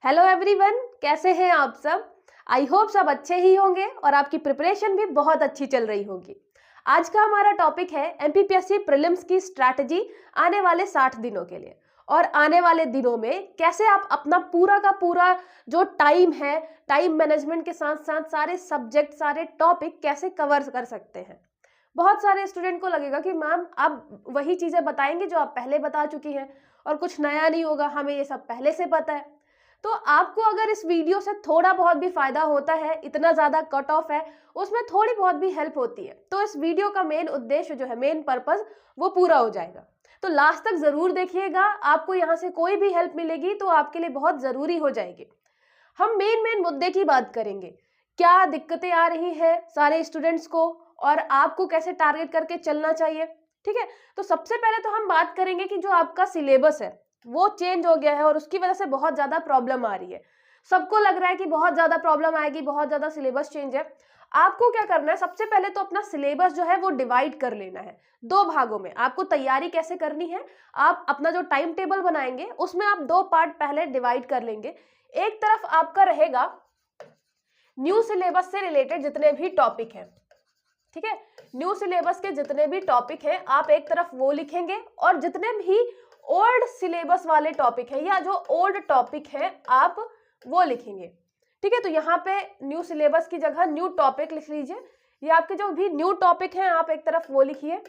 Hello everyone, कैसे हैं आप सब। आई होप सब अच्छे ही होंगे और आपकी प्रिपरेशन भी बहुत अच्छी चल रही होगी। आज का हमारा टॉपिक है एमपीपीएससी प्रीलिम्स की स्ट्रैटेजी आने वाले 60 दिनों के लिए। और आने वाले दिनों में कैसे आप अपना पूरा का पूरा जो टाइम है, टाइम मैनेजमेंट के साथ साथ सारे सब्जेक्ट, सारे टॉपिक कैसे कवर कर सकते हैं। बहुत सारे स्टूडेंट को लगेगा कि मैम आप वही चीजें बताएंगे जो आप पहले बता चुकी हैं और कुछ नया नहीं होगा, हमें ये सब पहले से पता है। तो आपको अगर इस वीडियो से थोड़ा बहुत भी फायदा होता है, इतना ज्यादा कट ऑफ है, उसमें थोड़ी बहुत भी हेल्प होती है, तो इस वीडियो का मेन उद्देश्य जो है, मेन पर्पस, वो पूरा हो जाएगा। तो लास्ट तक जरूर देखिएगा, आपको यहाँ से कोई भी हेल्प मिलेगी तो आपके लिए बहुत जरूरी हो जाएगी। हम मेन मेन मुद्दे की बात करेंगे, क्या दिक्कतें आ रही हैं सारे स्टूडेंट्स को और आपको कैसे टारगेट करके चलना चाहिए। ठीक है, तो सबसे पहले तो हम बात करेंगे कि जो आपका सिलेबस है वो चेंज हो गया है और उसकी वजह से बहुत ज्यादा प्रॉब्लम आ रही है। सबको लग रहा है कि बहुत ज्यादा प्रॉब्लम आएगी, बहुत ज्यादा सिलेबस चेंज है। आपको क्या करना है, सबसे पहले तो अपना सिलेबस जो है वो डिवाइड कर लेना है दो भागों में। आपको तैयारी कैसे करनी है, आप अपना जो टाइम टेबल बनाएंगे उसमें आप दो पार्ट पहले डिवाइड कर लेंगे। एक तरफ आपका रहेगा न्यू सिलेबस से रिलेटेड जितने भी टॉपिक हैं, ठीक है, न्यू सिलेबस के जितने भी टॉपिक हैं आप एक तरफ वो लिखेंगे, और जितने भी ओल्ड सिलेबस वाले टॉपिक है या जो ओल्ड टॉपिक है आप वो लिखेंगे। ठीक है, तो यहाँ पे न्यू सिलेबस की जगह न्यू टॉपिक लिख लीजिए। ये आपके जो भी न्यू टॉपिक हैं आप एक तरफ वो लिखिए,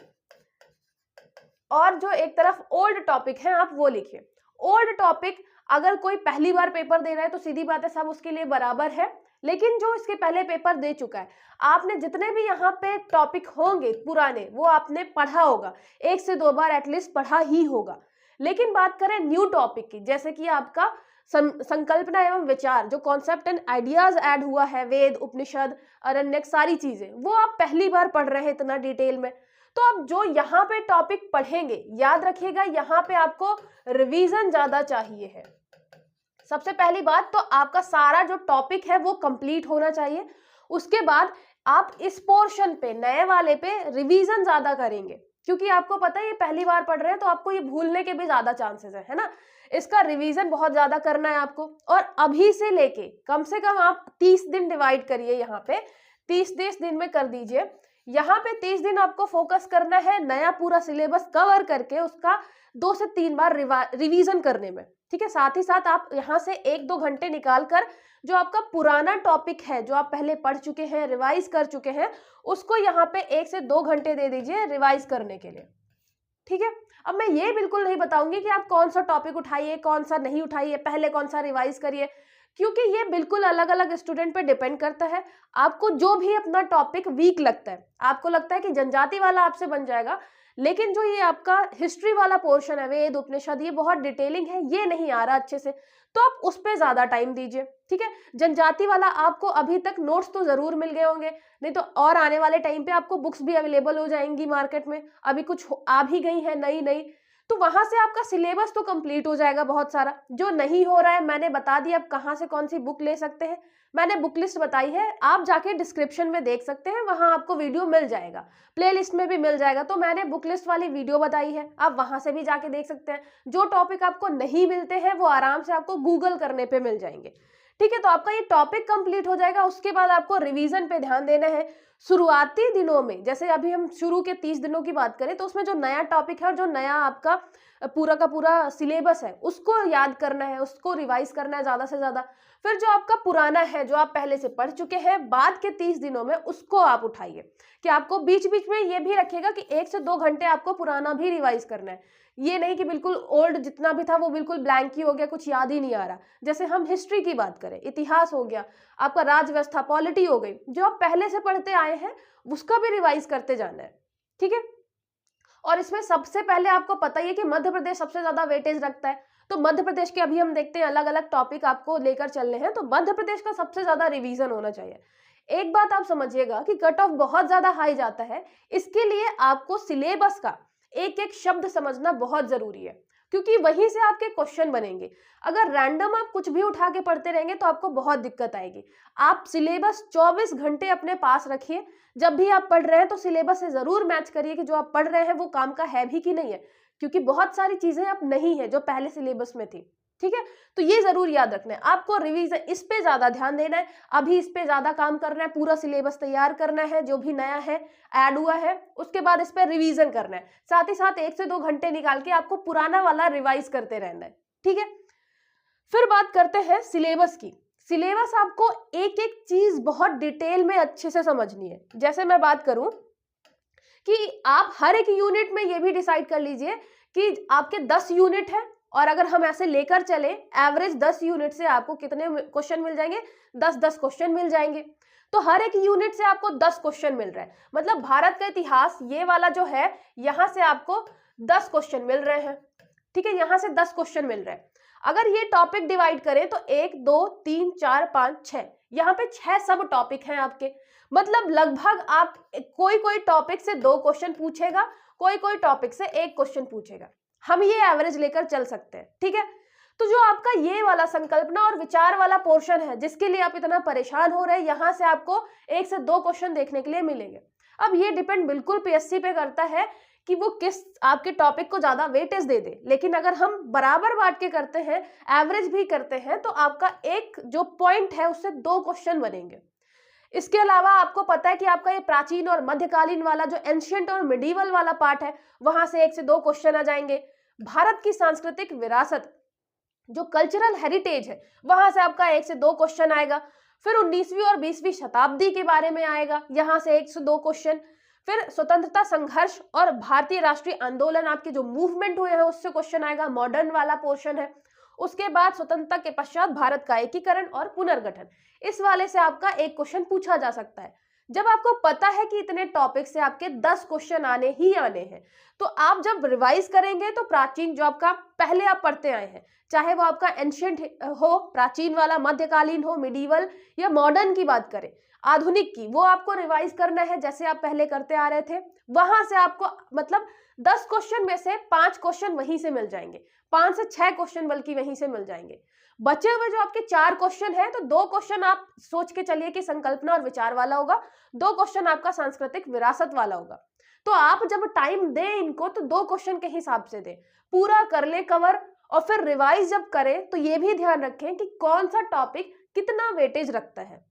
और जो एक तरफ ओल्ड टॉपिक है आप वो लिखिए। ओल्ड टॉपिक अगर कोई पहली बार पेपर दे रहा है तो सीधी बात है, सब उसके लिए बराबर है। लेकिन जो इसके पहले पेपर दे चुका है, आपने जितने भी यहाँ पे टॉपिक होंगे पुराने वो आपने पढ़ा होगा, एक से दो बार एटलीस्ट पढ़ा ही होगा। लेकिन बात करें न्यू टॉपिक की, जैसे कि आपका संकल्पना एवं विचार, जो कॉन्सेप्ट एंड आइडियाज ऐड हुआ है, वेद, उपनिषद, अरण्यक, सारी चीजें वो आप पहली बार पढ़ रहे हैं इतना डिटेल में। तो अब जो यहाँ पे टॉपिक पढ़ेंगे, याद रखिएगा यहाँ पे आपको रिवीजन ज्यादा चाहिए है। सबसे पहली बात तो आपका सारा जो टॉपिक है वो कंप्लीट होना चाहिए। उसके बाद आप इस पोर्शन पे, नए वाले पे रिवीजन ज्यादा करेंगे, क्योंकि आपको पता है ये पहली बार पढ़ रहे हैं तो आपको ये भूलने के भी ज्यादा चांसेस है ना। इसका रिवीजन बहुत ज्यादा करना है आपको। और अभी से लेके कम से कम आप 30 दिन डिवाइड करिए, यहाँ पे 30 दिन में कर दीजिए। यहाँ पे 30 दिन आपको फोकस करना है नया पूरा सिलेबस कवर करके उसका 2 से 3 बार रिवीजन करने में। ठीक है, साथ ही साथ आप यहाँ से 1-2 घंटे निकाल कर जो आपका पुराना टॉपिक है, जो आप पहले पढ़ चुके हैं, रिवाइज कर चुके हैं, उसको यहाँ पे 1 से 2 घंटे दे दीजिए रिवाइज करने के लिए। ठीक है, अब मैं ये बिल्कुल नहीं बताऊंगी कि आप कौन सा टॉपिक उठाइए, कौन सा नहीं उठाइए, पहले कौन सा रिवाइज करिए, क्योंकि ये बिल्कुल अलग अलग स्टूडेंट पे डिपेंड करता है। आपको जो भी अपना टॉपिक वीक लगता है, आपको लगता है कि जनजाति वाला आपसे बन जाएगा, लेकिन जो ये आपका हिस्ट्री वाला पोर्शन है, वेद, उपनिषद, ये बहुत डिटेलिंग है, ये नहीं आ रहा अच्छे से, तो आप उस पर ज्यादा टाइम दीजिए। ठीक है, जनजाति वाला आपको अभी तक नोट्स तो जरूर मिल गए होंगे, नहीं तो और आने वाले टाइम पे आपको बुक्स भी अवेलेबल हो जाएंगी मार्केट में, अभी कुछ आ भी गई है नई नई, तो वहां से आपका सिलेबस तो कंप्लीट हो जाएगा बहुत सारा। जो नहीं हो रहा है मैंने बता दिया, आप कहाँ से कौन सी बुक ले सकते हैं, मैंने बुक लिस्ट बताई है, आप जाके डिस्क्रिप्शन में देख सकते हैं, वहां आपको वीडियो मिल जाएगा, प्लेलिस्ट में भी मिल जाएगा। तो मैंने बुक लिस्ट वाली वीडियो बताई है, आप वहां से भी जाके देख सकते हैं। जो टॉपिक आपको नहीं मिलते हैं वो आराम से आपको गूगल करने पे मिल जाएंगे। ठीक है, तो आपका ये टॉपिक कंप्लीट हो जाएगा। उसके बाद आपको रिवीजन पे ध्यान देना है। शुरुआती दिनों में, जैसे अभी हम शुरू के 30 दिनों की बात करें, तो उसमें जो नया टॉपिक है और जो नया आपका पूरा का पूरा सिलेबस है उसको याद करना है, उसको रिवाइज करना है ज्यादा से ज्यादा। फिर जो आपका पुराना है, जो आप पहले से पढ़ चुके हैं, बाद के 30 दिनों में उसको आप उठाइए। कि आपको बीच बीच में ये भी रखिएगा कि 1 से 2 घंटे आपको पुराना भी रिवाइज करना है। ये नहीं कि बिल्कुल ओल्ड जितना भी था वो बिल्कुल ब्लैंक ही हो गया, कुछ याद ही नहीं आ रहा। जैसे हम हिस्ट्री की बात करें, इतिहास हो गया, आपका राज व्यवस्था, पॉलिटी हो गई, जो आप पहले से पढ़ते आए हैं उसका भी रिवाइज करते जाना है। ठीक है, और इसमें सबसे पहले आपको पता ही है कि मध्य प्रदेश सबसे ज्यादा वेटेज रखता है, तो मध्य प्रदेश के अभी हम देखते हैं अलग अलग टॉपिक आपको लेकर चल रहे हैं, तो मध्य प्रदेश का सबसे ज्यादा रिवीजन होना चाहिए। एक बात आप समझिएगा कि कट ऑफ बहुत ज्यादा हाई जाता है, इसके लिए आपको सिलेबस का एक एक शब्द समझना बहुत जरूरी है, क्योंकि वहीं से आपके क्वेश्चन बनेंगे। अगर रैंडम आप कुछ भी उठा के पढ़ते रहेंगे तो आपको बहुत दिक्कत आएगी। आप सिलेबस 24 घंटे अपने पास रखिए, जब भी आप पढ़ रहे हैं तो सिलेबस से जरूर मैच करिए कि जो आप पढ़ रहे हैं वो काम का है भी कि नहीं है, क्योंकि बहुत सारी चीजें अब नहीं है जो पहले सिलेबस में थी। ठीक ठीक है, तो ये जरूर याद रखना है आपको, रिवीजन इस पे ज्यादा ध्यान देना है, अभी इस पे ज्यादा काम करना है, पूरा सिलेबस तैयार करना है जो भी नया है ऐड हुआ है, उसके बाद इस पे रिवीजन करना है, साथ ही साथ 1 से 2 घंटे निकाल के आपको पुराना वाला रिवाइज करते रहना है। ठीक है, फिर बात करते हैं सिलेबस की। सिलेबस आपको एक एक चीज बहुत डिटेल में अच्छे से समझनी है। जैसे मैं बात करूं कि आप हर एक यूनिट में ये भी डिसाइड कर लीजिए कि आपके 10 यूनिट है, और अगर हम ऐसे लेकर चले एवरेज 10 यूनिट से आपको कितने क्वेश्चन मिल जाएंगे, 10-10 क्वेश्चन मिल जाएंगे। तो हर एक यूनिट से आपको 10 क्वेश्चन मिल रहा है, मतलब भारत का इतिहास ये वाला जो है यहाँ से आपको 10 क्वेश्चन मिल रहे हैं। ठीक है, यहाँ से 10 क्वेश्चन मिल रहे हैं। अगर ये टॉपिक डिवाइड करें तो 1 2 3 4 5 6, यहाँ पे 6 सब टॉपिक हैं आपके, मतलब लगभग आप कोई टॉपिक से 2 क्वेश्चन पूछेगा, कोई टॉपिक से 1 क्वेश्चन पूछेगा, हम ये एवरेज लेकर चल सकते हैं। ठीक है, तो जो आपका ये वाला संकल्पना और विचार वाला पोर्शन है जिसके लिए आप इतना परेशान हो रहे हैं, यहाँ से आपको 1 से 2 क्वेश्चन देखने के लिए मिलेंगे। अब ये डिपेंड बिल्कुल पीएससी पे करता है कि वो किस आपके टॉपिक को ज्यादा वेटेज दे दे, लेकिन अगर हम बराबर बांट के करते हैं, एवरेज भी करते हैं, तो आपका एक जो पॉइंट है उससे 2 क्वेश्चन बनेंगे। इसके अलावा आपको पता है कि आपका ये प्राचीन और मध्यकालीन वाला जो एंशिएंट और मिडीवल वाला पार्ट है, वहां से 1 से 2 क्वेश्चन आ जाएंगे। भारत की सांस्कृतिक विरासत जो कल्चरल हेरिटेज है, वहां से आपका 1 से 2 क्वेश्चन आएगा। फिर 19वीं और 20वीं शताब्दी के बारे में आएगा, यहाँ से 1 से 2 क्वेश्चन। फिर स्वतंत्रता संघर्ष और भारतीय राष्ट्रीय आंदोलन, आपके जो मूवमेंट हुए हैं उससे क्वेश्चन आएगा, मॉडर्न वाला पोर्शन है। उसके बाद स्वतंत्रता के पश्चात भारत का एकीकरण और पुनर्गठन, इस वाले से आपका 1 क्वेश्चन पूछा जा सकता है। जब आपको पता है कि इतने टॉपिक से आपके 10 क्वेश्चन आने ही आने हैं, तो आप जब रिवाइज करेंगे तो प्राचीन जो आपका पहले आप पढ़ते आए हैं, चाहे वो आपका एंशिएंट हो, प्राचीन वाला, मध्यकालीन हो, मिडीवल, या मॉडर्न की बात करें, आधुनिक की, वो आपको रिवाइज करना है जैसे आप पहले करते आ रहे थे। वहां से आपको मतलब 10 क्वेश्चन में से 5 क्वेश्चन वहीं से मिल जाएंगे, 5 से 6 क्वेश्चन बल्कि वहीं से मिल जाएंगे। बचे हुए जो आपके 4 क्वेश्चन है, तो 2 क्वेश्चन आप सोच के चलिए कि संकल्पना और विचार वाला होगा, 2 क्वेश्चन आपका सांस्कृतिक विरासत वाला होगा। तो आप जब टाइम दें इनको तो 2 क्वेश्चन के हिसाब से दें, पूरा कर ले कवर, और फिर रिवाइज जब करें तो ये भी ध्यान रखें कि कौन सा टॉपिक कितना वेटेज रखता है।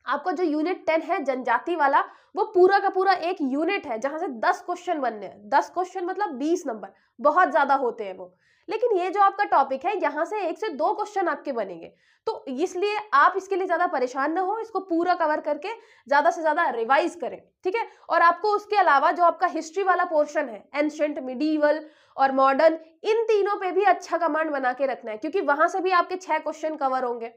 आपका जो यूनिट 10 है जनजाति वाला, वो पूरा का पूरा एक यूनिट है जहां से 10 क्वेश्चन बनने हैं। 10 क्वेश्चन मतलब 20 नंबर, बहुत ज्यादा होते हैं वो। लेकिन ये जो आपका टॉपिक है, यहाँ से 1 से 2 क्वेश्चन आपके बनेंगे, तो इसलिए आप इसके लिए ज्यादा परेशान ना हो, इसको पूरा कवर करके ज्यादा से ज्यादा रिवाइज करें। ठीक है, और आपको उसके अलावा जो आपका हिस्ट्री वाला पोर्शन है, एंशिएंट, मिडीवल और मॉडर्न, इन तीनों पे भी अच्छा कमांड बना के रखना है, क्योंकि वहां से भी आपके 6 क्वेश्चन कवर होंगे।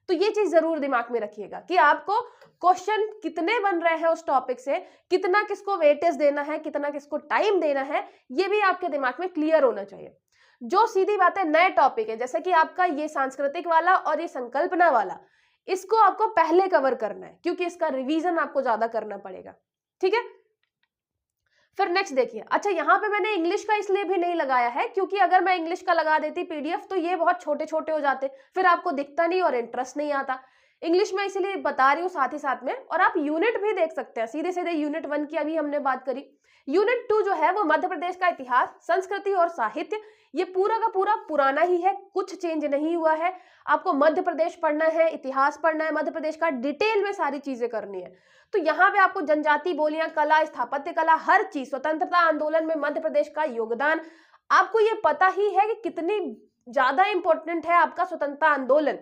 तो ये चीज जरूर दिमाग में रखिएगा कि आपको क्वेश्चन कितने बन रहे हैं उस टॉपिक से, कितना किसको वेटेज देना है, कितना किसको टाइम देना है, ये भी आपके दिमाग में क्लियर होना चाहिए। जो सीधी बात है नए टॉपिक है, जैसे कि आपका ये सांस्कृतिक वाला और ये संकल्पना वाला, इसको आपको पहले कवर करना है, क्योंकि इसका रिवीजन आपको ज्यादा करना पड़ेगा। ठीक है, फिर नेक्स्ट देखिए। अच्छा, यहाँ पे मैंने इंग्लिश का इसलिए भी नहीं लगाया है क्योंकि अगर मैं इंग्लिश का लगा देती पीडीएफ तो ये बहुत छोटे छोटे हो जाते, फिर आपको दिखता नहीं और इंटरेस्ट नहीं आता। इंग्लिश में इसीलिए बता रही हूँ साथ ही साथ में। और आप यूनिट भी देख सकते हैं, सीधे सीधे यूनिट 1 की अभी हमने बात करी। यूनिट 2 जो है वो मध्य प्रदेश का इतिहास, संस्कृति और साहित्य, ये पूरा का पूरा पुराना ही है, कुछ चेंज नहीं हुआ है। आपको मध्य प्रदेश पढ़ना है, इतिहास पढ़ना है, मध्य प्रदेश का डिटेल में सारी चीजें करनी है। तो यहाँ पे आपको जनजाति बोलियां, कला, स्थापत्य कला, हर चीज, स्वतंत्रता आंदोलन में मध्य प्रदेश का योगदान, आपको ये पता ही है कि कितनी ज्यादा इंपॉर्टेंट है आपका स्वतंत्रता आंदोलन।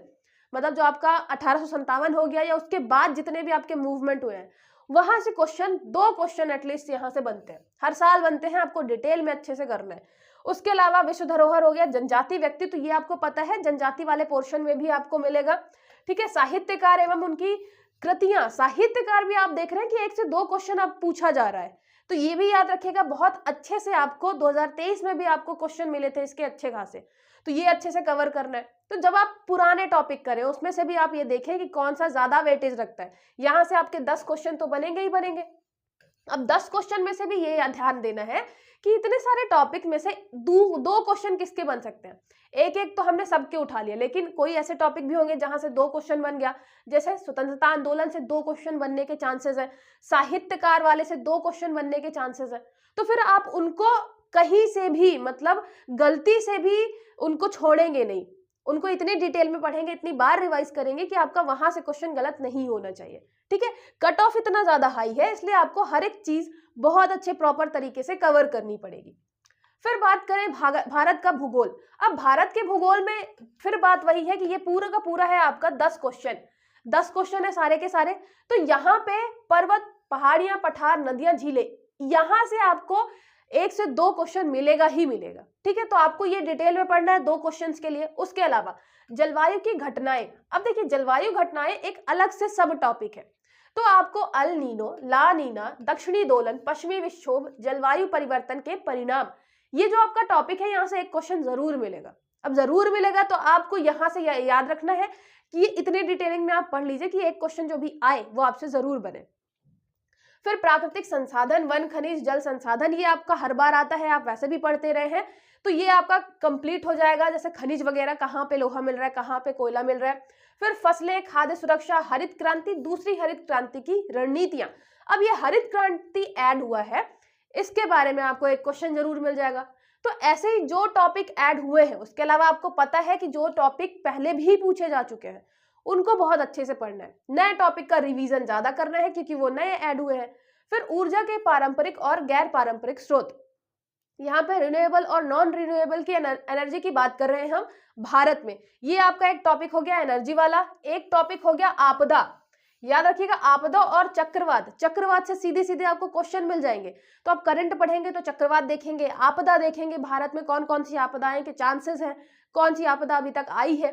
मतलब जो आपका 1857 हो गया या उसके बाद जितने भी आपके मूवमेंट हुए हैं, वहां से क्वेश्चन, 2 क्वेश्चन एटलीस्ट यहाँ से बनते हैं, हर साल बनते हैं, आपको डिटेल में अच्छे से करना है। उसके अलावा विश्व धरोहर हो गया, जनजाति व्यक्ति, तो ये आपको पता है जनजाति वाले पोर्शन में भी आपको मिलेगा। ठीक है, साहित्यकार एवं उनकी कृतियां, साहित्यकार भी आप देख रहे हैं कि 1 से 2 क्वेश्चन अब पूछा जा रहा है, तो ये भी याद रखिएगा। बहुत अच्छे से आपको 2023 में भी आपको क्वेश्चन मिले थे इसके अच्छे खासे, तो ये अच्छे से कवर करना है। तो जब आप पुराने टॉपिक करें उसमें से भी आप ये देखें कि कौन सा ज्यादा वेटेज रखता है। यहाँ से आपके 10 क्वेश्चन तो बनेंगे ही बनेंगे। अब 10 क्वेश्चन में से भी ये ध्यान देना है कि इतने सारे टॉपिक में से 2 क्वेश्चन किसके बन सकते हैं। एक एक तो हमने सबके उठा लिया, लेकिन कोई ऐसे टॉपिक भी होंगे जहां से 2 क्वेश्चन बन गया। जैसे स्वतंत्रता आंदोलन से 2 क्वेश्चन बनने के चांसेस है, साहित्यकार वाले से 2 क्वेश्चन बनने के चांसेस है। तो फिर आप उनको कहीं से भी, मतलब गलती से भी उनको छोड़ेंगे नहीं, उनको इतनी डिटेल में पढ़ेंगे, इतनी बार रिवाइज करेंगे कि आपका वहां से क्वेश्चन गलत नहीं होना चाहिए। ठीक है, कट ऑफ इतना ज्यादा हाई है, इसलिए आपको हर एक चीज बहुत अच्छे प्रॉपर तरीके से कवर करनी पड़ेगी। फिर बात करें भारत का भूगोल। अब भारत के भूगोल में फिर बात वही है कि ये पूरा का पूरा है आपका 10 क्वेश्चन, 10 क्वेश्चन है सारे के सारे। तो यहाँ पे पर्वत, पहाड़ियां, पठार, नदियां, झीलें, यहां से आपको 1 से 2 क्वेश्चन मिलेगा ही मिलेगा। ठीक है, तो आपको ये डिटेल में पढ़ना है 2 क्वेश्चंस के लिए। उसके अलावा जलवायु की घटनाएं, अब देखिए जलवायु घटनाएं एक अलग से सब टॉपिक है। तो आपको अल नीनो, ला नीना, दक्षिणी दोलन, पश्चिमी विक्षोभ, जलवायु परिवर्तन के परिणाम, ये जो आपका टॉपिक है यहाँ से एक क्वेश्चन जरूर मिलेगा। अब जरूर मिलेगा तो आपको यहाँ से याद रखना है कि ये इतने डिटेलिंग में आप पढ़ लीजिए कि एक क्वेश्चन जो भी आए वो आपसे जरूर बने। फिर प्राकृतिक संसाधन, वन, खनिज, जल संसाधन, ये आपका हर बार आता है, आप वैसे भी पढ़ते रहे हैं, तो ये आपका कंप्लीट हो जाएगा। जैसे खनिज वगैरह, कहाँ पे लोहा मिल रहा है, कहाँ पे कोयला मिल रहा है। फिर फसलें, खाद्य सुरक्षा, हरित क्रांति, दूसरी हरित क्रांति की रणनीतियां। अब ये हरित क्रांति ऐड हुआ है, इसके बारे में आपको एक क्वेश्चन जरूर मिल जाएगा। तो ऐसे ही जो टॉपिक ऐड हुए हैं, उसके अलावा आपको पता है कि जो टॉपिक पहले भी पूछे जा चुके हैं उनको बहुत अच्छे से पढ़ना है, नए टॉपिक का रिवीजन ज्यादा करना है क्योंकि वो नए ऐड हुए हैं। फिर ऊर्जा के पारंपरिक और गैर पारंपरिक स्रोत, यहाँ पे रिन्यूएबल और नॉन रिन्यूएबल की एनर्जी की बात कर रहे हैं हम भारत में। ये आपका एक टॉपिक हो गया एनर्जी वाला। एक टॉपिक हो गया आपदा, याद रखिएगा, आपदा और चक्रवात, चक्रवात से सीधे सीधे आपको क्वेश्चन मिल जाएंगे। तो आप करंट पढ़ेंगे तो चक्रवात देखेंगे, आपदा देखेंगे, भारत में कौन कौन सी आपदाएं के चांसेस हैं, कौन सी आपदा अभी तक आई है।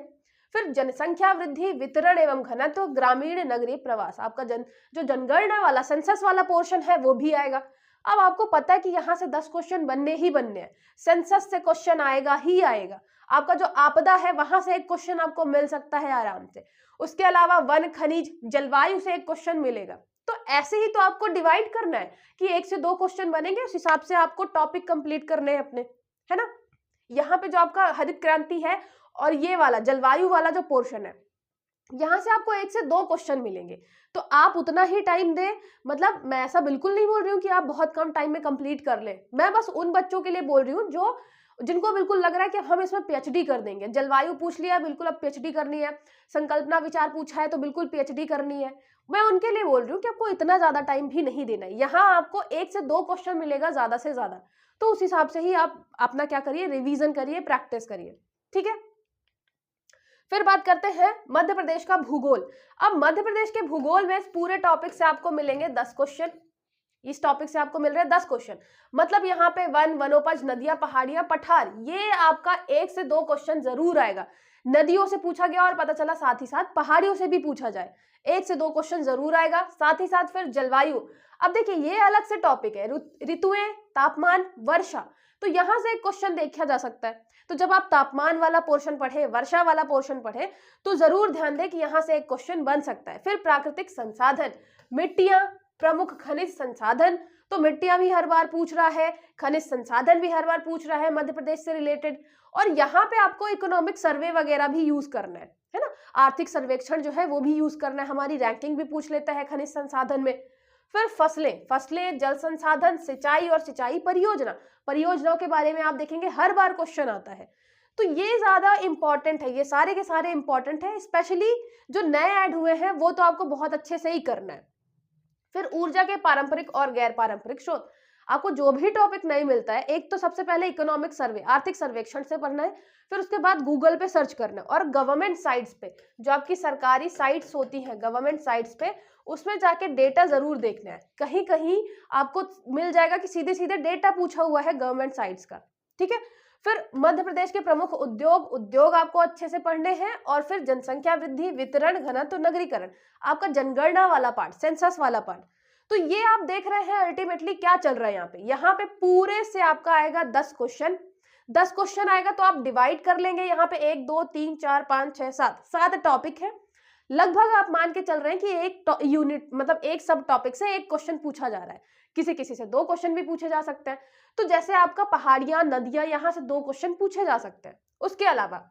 फिर जनसंख्या वृद्धि, वितरण एवं घनत्व, ग्रामीण नगरीय प्रवास, आपका जो जनगणना वाला सेंसस वाला पोर्शन है वो भी आएगा। अब आपको पता है कि यहाँ से 10 क्वेश्चन बनने ही बनने हैं, सेंसस से क्वेश्चन आएगा ही आएगा। आपका जो आपदा है वहां से एक क्वेश्चन आपको मिल सकता है आराम से। उसके अलावा वन, खनिज, जलवायु से एक क्वेश्चन मिलेगा। तो ऐसे ही तो आपको डिवाइड करना है कि 1 से 2 क्वेश्चन बनेंगे, उस हिसाब से आपको टॉपिक कंप्लीट करने हैं अपने, है ना। यहाँ पे जो आपका हरित क्रांति है और ये वाला जलवायु वाला जो पोर्शन है, यहाँ से आपको 1 से 2 क्वेश्चन मिलेंगे। तो आप उतना ही टाइम दें, मतलब मैं ऐसा बिल्कुल नहीं बोल रही हूँ कि आप बहुत कम टाइम में कंप्लीट कर लें। मैं बस उन बच्चों के लिए बोल रही हूँ जिनको बिल्कुल लग रहा है कि हम इसमें पीएचडी कर देंगे। जलवायु पूछ लिया, बिल्कुल अब पीएचडी करनी है। संकल्पना विचार पूछा है तो बिल्कुल पीएचडी करनी है। मैं उनके लिए बोल रही हूँ कि आपको इतना ज्यादा टाइम भी नहीं देना है। यहाँ आपको 1 से 2 क्वेश्चन मिलेगा ज्यादा से ज्यादा, तो उस हिसाब से ही आप अपना क्या करिए, रिवीजन करिए, प्रैक्टिस करिए। ठीक है, फिर बात करते हैं मध्य प्रदेश का भूगोल। अब मध्य प्रदेश के भूगोल में इस पूरे टॉपिक से आपको मिलेंगे 10 क्वेश्चन। इस टॉपिक से आपको मिल रहे हैं 10 क्वेश्चन, मतलब यहाँ पे वन, वनोपज, नदियां, पहाड़ियां, पठार, ये आपका 1 से 2 क्वेश्चन जरूर आएगा। नदियों से पूछा गया और पता चला साथ ही साथ पहाड़ियों से भी पूछा जाए, 1 से 2 क्वेश्चन जरूर आएगा। साथ ही साथ फिर जलवायु, अब देखिए ये अलग से टॉपिक है, ऋतुएं, तापमान, वर्षा, तो यहाँ से एक क्वेश्चन देखा जा सकता है। तो जब आप तापमान वाला पोर्शन पढ़े, वर्षा वाला पोर्शन पढ़े, तो जरूर ध्यान दें कि यहाँ से एक क्वेश्चन बन सकता है। फिर प्राकृतिक संसाधन, मिट्टियां, प्रमुख खनिज संसाधन, तो मिट्टियां भी हर बार पूछ रहा है, खनिज संसाधन भी हर बार पूछ रहा है मध्य प्रदेश से रिलेटेड। और यहाँ पे आपको इकोनॉमिक सर्वे वगैरह भी यूज करना है ना, आर्थिक सर्वेक्षण जो है वो भी यूज करना है, हमारी रैंकिंग भी पूछ लेता है खनिज संसाधन में। फिर फसलें, जल संसाधन, सिंचाई और सिंचाई परियोजनाओं के बारे में आप देखेंगे हर बार क्वेश्चन आता है। तो ये ज्यादा इंपॉर्टेंट है, ये सारे के सारे इंपॉर्टेंट है, स्पेशली जो नए ऐड हुए हैं वो तो आपको बहुत अच्छे से ही करना है। फिर ऊर्जा के पारंपरिक और गैर पारंपरिक स्रोत, आपको जो भी टॉपिक नहीं मिलता है, एक तो सबसे पहले इकोनॉमिक सर्वे, आर्थिक सर्वेक्षण से पढ़ना है, फिर उसके बाद गूगल पे सर्च करना है, और गवर्नमेंट साइट्स पे, जो आपकी सरकारी साइट्स होती हैं गवर्नमेंट साइट्स पे, उसमें जाके डेटा जरूर देखना है। कहीं कहीं आपको मिल जाएगा कि सीधे सीधे डेटा पूछा हुआ है गवर्नमेंट साइट्स का। ठीक है, फिर मध्य प्रदेश के प्रमुख उद्योग आपको अच्छे से पढ़ने हैं। और फिर जनसंख्या वृद्धि, वितरण, घनत्व, नगरीकरण, आपका जनगणना वाला पार्ट, सेंसस वाला पार्ट। तो ये आप देख रहे हैं अल्टीमेटली क्या चल रहा है यहाँ पे पूरे से आपका आएगा 10 क्वेश्चन। 10 क्वेश्चन आएगा तो आप डिवाइड कर लेंगे, यहाँ पे 1 2 3 4 5 6 7 टॉपिक है। लगभग आप मान के चल रहे हैं कि एक यूनिट, मतलब एक सब टॉपिक से एक क्वेश्चन पूछा जा रहा है, किसी से 2 क्वेश्चन भी पूछे जा सकते हैं। तो जैसे आपका पहाड़ियां, नदियां, यहाँ से 2 क्वेश्चन पूछे जा सकते हैं। उसके अलावा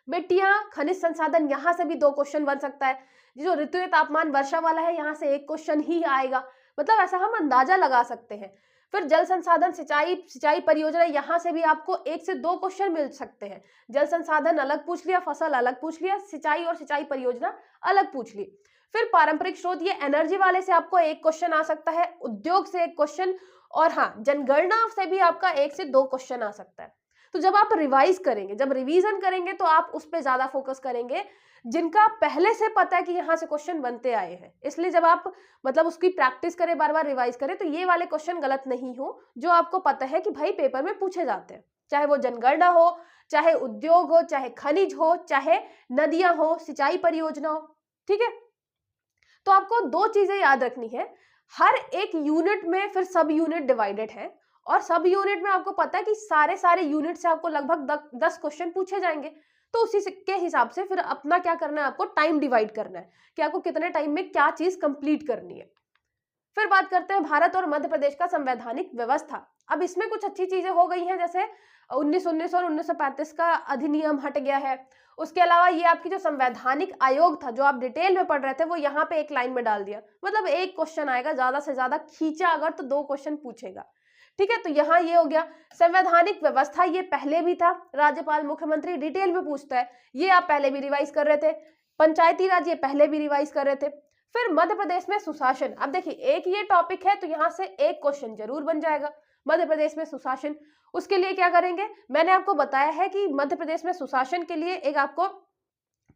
मिट्टियां, खनिज संसाधन, यहाँ से भी 2 क्वेश्चन बन सकता है। जो ऋतु, तापमान, वर्षा वाला है, यहाँ से एक क्वेश्चन ही आएगा, मतलब ऐसा हम अंदाजा लगा सकते हैं। फिर जल संसाधन सिंचाई परियोजना, यहाँ से भी आपको 1 से 2 क्वेश्चन मिल सकते हैं। जल संसाधन अलग पूछ लिया, फसल अलग पूछ लिया, सिंचाई और सिंचाई परियोजना अलग पूछ ली। फिर पारंपरिक स्रोत, ये एनर्जी वाले से आपको 1 क्वेश्चन आ सकता है, उद्योग से 1 क्वेश्चन, और हाँ, जनगणना से भी आपका 1 से 2 क्वेश्चन आ सकता है। तो जब आप रिवाइज करेंगे, जब रिवीजन करेंगे, तो आप उस पर ज्यादा फोकस करेंगे जिनका पहले से पता है कि यहाँ से क्वेश्चन बनते आए हैं। इसलिए जब आप मतलब उसकी प्रैक्टिस करें, बार बार रिवाइज करें, तो ये वाले क्वेश्चन गलत नहीं हो जो आपको पता है कि भाई पेपर में पूछे जाते हैं, चाहे वो जनगणना हो, चाहे उद्योग हो, चाहे खनिज हो, चाहे नदियां हो, सिंचाई परियोजना हो। ठीक है, तो आपको 2 चीजें याद रखनी है, हर एक यूनिट में फिर सब यूनिट डिवाइडेड है, और सब यूनिट में आपको पता है कि सारे यूनिट से आपको लगभग 10 क्वेश्चन पूछे जाएंगे। तो उसी के हिसाब से फिर अपना क्या करना है, आपको टाइम डिवाइड करना है कि आपको कितने टाइम में क्या चीज कंप्लीट करनी है। फिर बात करते हैं भारत और मध्य प्रदेश का संवैधानिक व्यवस्था। अब इसमें कुछ अच्छी चीजें हो गई हैं, जैसे 1919 और 1935 का अधिनियम हट गया है। उसके अलावा ये आपकी जो संवैधानिक आयोग था, जो आप डिटेल में पढ़ रहे थे, वो यहाँ पे एक लाइन में डाल दिया, मतलब 1 क्वेश्चन आएगा, ज्यादा से ज्यादा खींचा अगर तो 2 क्वेश्चन पूछेगा। ठीक है, तो यहाँ ये हो गया। संवैधानिक व्यवस्था, ये पहले भी था, राज्यपाल मुख्यमंत्री डिटेल में पूछता है, ये आप पहले भी रिवाइज कर रहे थे। पंचायती राज, ये पहले भी रिवाइज कर रहे थे। फिर मध्य प्रदेश में सुशासन, अब देखिए एक ये टॉपिक है, तो यहाँ से 1 क्वेश्चन जरूर बन जाएगा, मध्य प्रदेश में सुशासन। उसके लिए क्या करेंगे, मैंने आपको बताया है कि मध्य प्रदेश में सुशासन के लिए एक आपको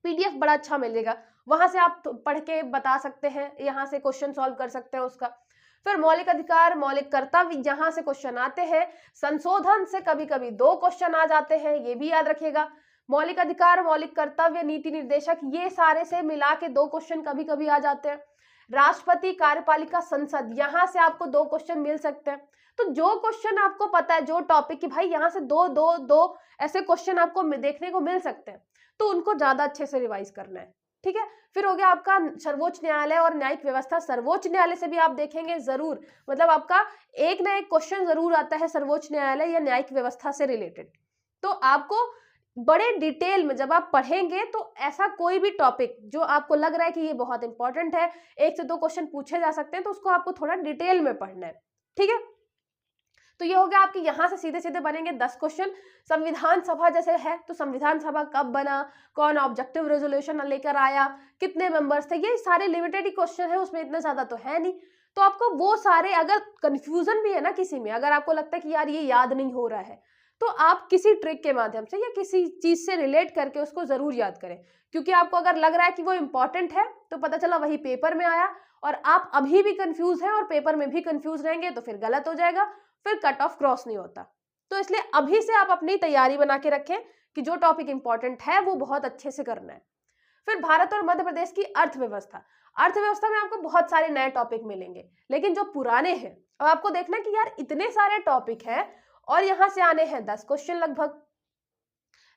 पीडीएफ बड़ा अच्छा मिलेगा, वहां से आप पढ़ के बता सकते हैं, यहाँ से क्वेश्चन सॉल्व कर सकते हैं उसका। फिर मौलिक अधिकार, मौलिक कर्तव्य, यहाँ से क्वेश्चन आते हैं। संशोधन से कभी कभी 2 क्वेश्चन आ जाते हैं, ये भी याद रखिएगा। मौलिक अधिकार, मौलिक कर्तव्य, नीति निर्देशक, ये सारे से मिला के 2 क्वेश्चन कभी कभी आ जाते हैं। राष्ट्रपति, कार्यपालिका, संसद, यहाँ से आपको 2 क्वेश्चन मिल सकते हैं। तो जो क्वेश्चन आपको पता है, जो टॉपिक की भाई यहाँ से दो ऐसे क्वेश्चन आपको देखने को मिल सकते हैं, तो उनको ज्यादा अच्छे से रिवाइज करना है। ठीक है, फिर हो गया आपका सर्वोच्च न्यायालय और न्यायिक व्यवस्था। सर्वोच्च न्यायालय से भी आप देखेंगे जरूर, मतलब आपका एक ना एक क्वेश्चन जरूर आता है सर्वोच्च न्यायालय या न्यायिक व्यवस्था से रिलेटेड। तो आपको बड़े डिटेल में जब आप पढ़ेंगे, तो ऐसा कोई भी टॉपिक जो आपको लग रहा है कि ये बहुत इंपॉर्टेंट है, 1 से 2 क्वेश्चन पूछे जा सकते हैं, तो उसको आपको थोड़ा डिटेल में पढ़ना है। ठीक है, तो ये हो गया आपके यहाँ से सीधे सीधे बनेंगे 10 क्वेश्चन। संविधान सभा जैसे है, तो संविधान सभा कब बना, कौन ऑब्जेक्टिव रेजोल्यूशन लेकर आया, कितने मेंबर्स थे, ये सारे लिमिटेड ही क्वेश्चन है, उसमें इतना ज्यादा तो है नहीं। तो आपको वो सारे, अगर कंफ्यूजन भी है ना किसी में, अगर आपको लगता है कि यार ये याद नहीं हो रहा है, तो आप किसी ट्रिक के माध्यम से या किसी चीज से रिलेट करके उसको जरूर याद करें, क्योंकि आपको अगर लग रहा है कि वो इंपॉर्टेंट है, तो पता चला वही पेपर में आया, और आप अभी भी कंफ्यूज हैं और पेपर में भी कंफ्यूज रहेंगे, तो फिर गलत हो जाएगा, फिर कट ऑफ क्रॉस नहीं होता। तो इसलिए अभी से आप अपनी तैयारी बना के रखें कि जो टॉपिक इंपॉर्टेंट है वो बहुत अच्छे से करना है। फिर भारत और मध्य प्रदेश की अर्थव्यवस्था। अर्थव्यवस्था में आपको बहुत सारे नए टॉपिक मिलेंगे, लेकिन जो पुराने हैं, अब आपको देखना कि यार इतने सारे टॉपिक हैं और यहां से आने हैं 10 क्वेश्चन लगभग,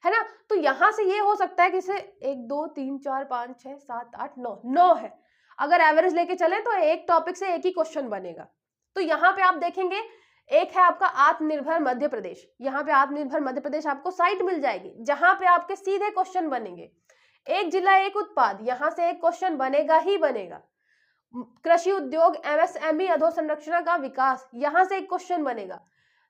है ना। तो यहां से ये हो सकता है कि इसे 1 2 3 4 5 6 7 8 9 है, अगर एवरेज लेके चले तो एक टॉपिक से एक ही क्वेश्चन बनेगा। तो यहाँ पे आप देखेंगे, एक है आपका आत्मनिर्भर मध्य प्रदेश, यहाँ पे आत्मनिर्भर मध्य प्रदेश आपको साइट मिल जाएगी, जहां पे आपके सीधे क्वेश्चन बनेंगे। एक जिला एक उत्पाद, यहां से एक क्वेश्चन बनेगा ही बनेगा। कृषि उद्योग, एमएसएमई, अधोसंरचना का विकास, यहां से एक क्वेश्चन बनेगा।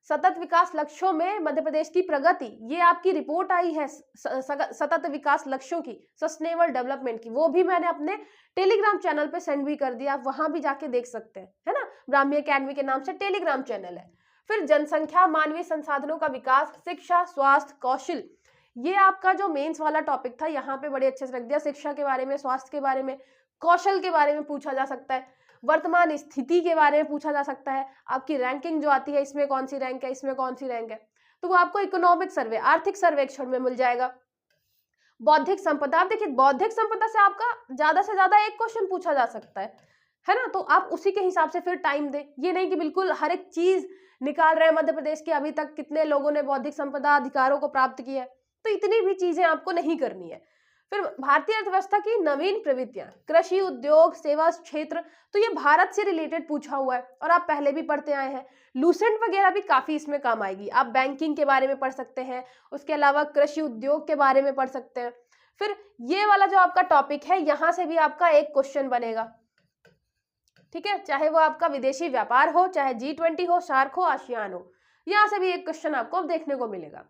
सतत विकास लक्ष्यों में मध्य प्रदेश की प्रगति, ये आपकी रिपोर्ट आई है सतत विकास लक्ष्यों की, सस्टेनेबल डेवलपमेंट की, वो भी मैंने अपने टेलीग्राम चैनल पे सेंड भी कर दिया, आप वहां भी जाके देख सकते हैं, है ना। ब्राह्मी अकेडमी के नाम से टेलीग्राम चैनल है। फिर जनसंख्या, मानवीय संसाधनों का विकास, शिक्षा, स्वास्थ्य, कौशल, ये आपका जो मेंस वाला टॉपिक था, यहाँ पे बड़े अच्छे से रख दिया। शिक्षा के बारे में, स्वास्थ्य के बारे में, कौशल के बारे में पूछा जा सकता है, वर्तमान स्थिति के बारे में पूछा जा सकता है, आपकी रैंकिंग जो आती है, इसमें कौन सी रैंक है, इसमें कौन सी रैंक है, तो वो आपको इकोनॉमिक सर्वे, आर्थिक सर्वेक्षण में मिल जाएगा। बौद्धिक संपदा, आप देखिए बौद्धिक संपदा से आपका ज्यादा से ज्यादा एक क्वेश्चन पूछा जा सकता है ना। तो आप उसी के हिसाब से फिर टाइम दें, ये नहीं कि बिल्कुल हर एक चीज निकाल रहे हैं मध्य प्रदेश की, अभी तक कितने लोगों ने बौद्धिक संपदा अधिकारों को प्राप्त किया है, तो इतनी भी चीजें आपको नहीं करनी है। फिर भारतीय अर्थव्यवस्था की नवीन प्रवृत्तियां, कृषि, उद्योग, सेवा क्षेत्र, तो ये भारत से रिलेटेड पूछा हुआ है और आप पहले भी पढ़ते आए हैं। लूसेंट वगैरह भी काफी इसमें काम आएगी, आप बैंकिंग के बारे में पढ़ सकते हैं, उसके अलावा कृषि उद्योग के बारे में पढ़ सकते हैं। फिर ये वाला जो आपका टॉपिक है, यहां से भी आपका एक क्वेश्चन बनेगा। ठीक है, चाहे वो आपका विदेशी व्यापार हो, चाहे G20 हो, सार्क हो, आसियान हो, यहाँ से भी एक क्वेश्चन आपको देखने को मिलेगा।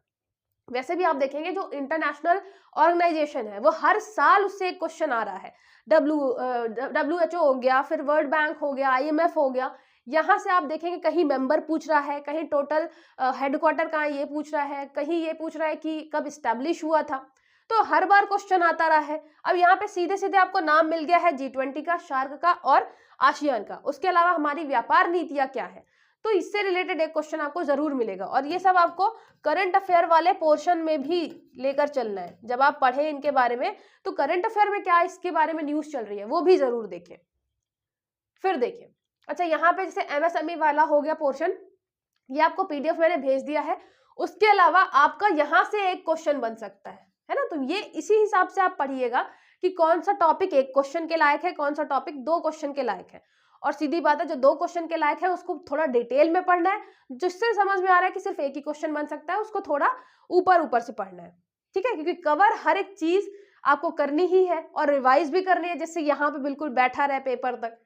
वैसे भी आप देखेंगे जो इंटरनेशनल ऑर्गेनाइजेशन है वो हर साल उससे एक क्वेश्चन आ रहा है। WHO हो गया, फिर वर्ल्ड बैंक हो गया, IMF हो गया, यहाँ से आप देखेंगे कहीं मेंबर पूछ रहा है, कहीं टोटल हेडक्वार्टर कहाँ है ये पूछ रहा है, कहीं ये पूछ रहा है कि कब इस्टेब्लिश हुआ था, तो हर बार क्वेश्चन आता रहा है। अब यहाँ पे सीधे सीधे आपको नाम मिल गया है G20 का, शार्क का और आसियान का। उसके अलावा हमारी व्यापार नीतियां क्या है, तो इससे रिलेटेड एक क्वेश्चन आपको जरूर मिलेगा। और ये सब आपको करंट अफेयर वाले पोर्शन में भी लेकर चलना है। जब आप पढ़ें इनके बारे में तो करंट अफेयर में क्या इसके बारे में न्यूज चल रही है वो भी जरूर देखें। फिर देखिए, अच्छा यहाँ पे जैसे MSME वाला हो गया पोर्शन, ये आपको PDF मैंने भेज दिया है। उसके अलावा आपका यहाँ से एक क्वेश्चन बन सकता है ना, तो ये इसी हिसाब से आप पढ़िएगा कि कौन सा टॉपिक एक क्वेश्चन के लायक है, कौन सा टॉपिक 2 क्वेश्चन के लायक है। और सीधी बात है, जो 2 क्वेश्चन के लायक है उसको थोड़ा डिटेल में पढ़ना है, जिससे समझ में आ रहा है कि सिर्फ एक ही क्वेश्चन बन सकता है उसको थोड़ा ऊपर ऊपर से पढ़ना है, ठीक है, क्योंकि कवर हर एक चीज आपको करनी ही है और रिवाइज भी करनी है, जिससे यहाँ पे बिल्कुल बैठा रहे पेपर तक।